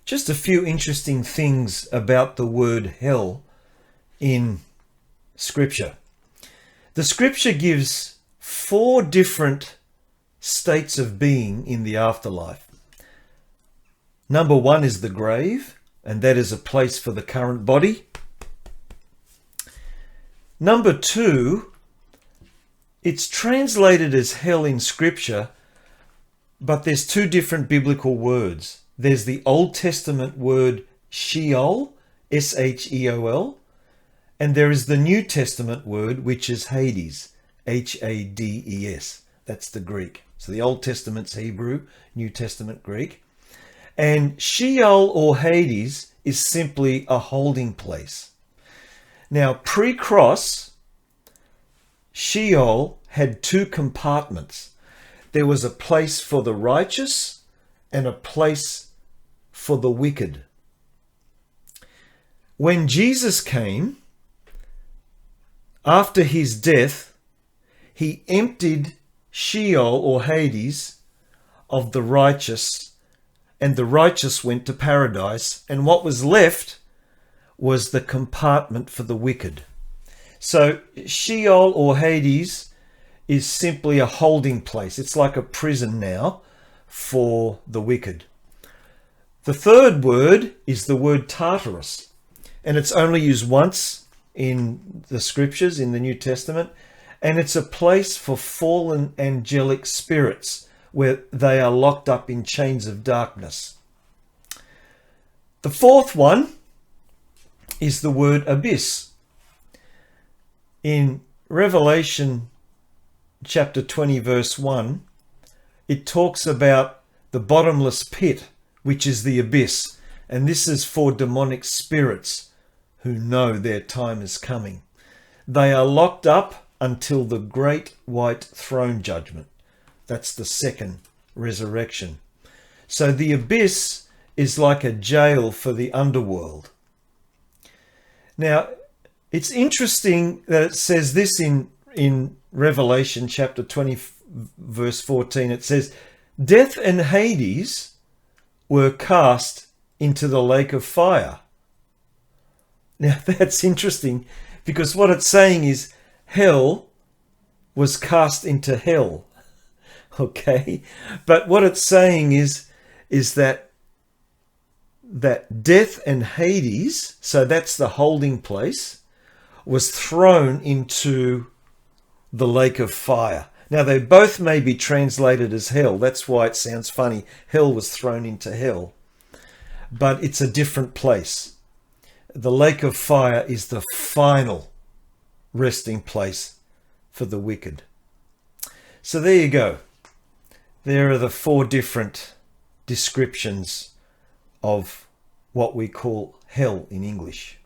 Just a few interesting things about the word hell in Scripture. The Scripture gives 4 different states of being in the afterlife. Number 1 is the grave, and that is a place for the current body. Number 2, it's translated as hell in Scripture, but there's 2 different biblical words. There's the Old Testament word Sheol, S-H-E-O-L, and there is the New Testament word, which is Hades, H-A-D-E-S. That's the Greek. So the Old Testament's Hebrew, New Testament Greek. And Sheol or Hades is simply a holding place. Now, pre-cross, Sheol had 2 compartments. There was a place for the righteous and a place for the wicked. When Jesus came, after his death, he emptied Sheol or Hades of the righteous, and the righteous went to paradise, and what was left was the compartment for the wicked. So Sheol or Hades is simply a holding place. It's like a prison now for the wicked. The third word is the word Tartarus, and it's only used once in the Scriptures, in the New Testament, and it's a place for fallen angelic spirits where they are locked up in chains of darkness. The fourth one is the word abyss. In Revelation chapter 20 verse 1, it talks about the bottomless pit, which is the abyss, and this is for demonic spirits who know their time is coming. They are locked up until the great white throne judgment. That's the second resurrection. So the abyss is like a jail for the underworld. Now, it's interesting that it says this in Revelation chapter 20 verse 14. It says, "Death and Hades were cast into the lake of fire." Now that's interesting, because what it's saying is hell was cast into hell. Okay? But what it's saying is that death and Hades, so that's the holding place, was thrown into the lake of fire. Now they both may be translated as hell. That's why it sounds funny. Hell was thrown into hell. But it's a different place. The lake of fire is the final resting place for the wicked. So there you go. There are the 4 different descriptions of what we call hell in English.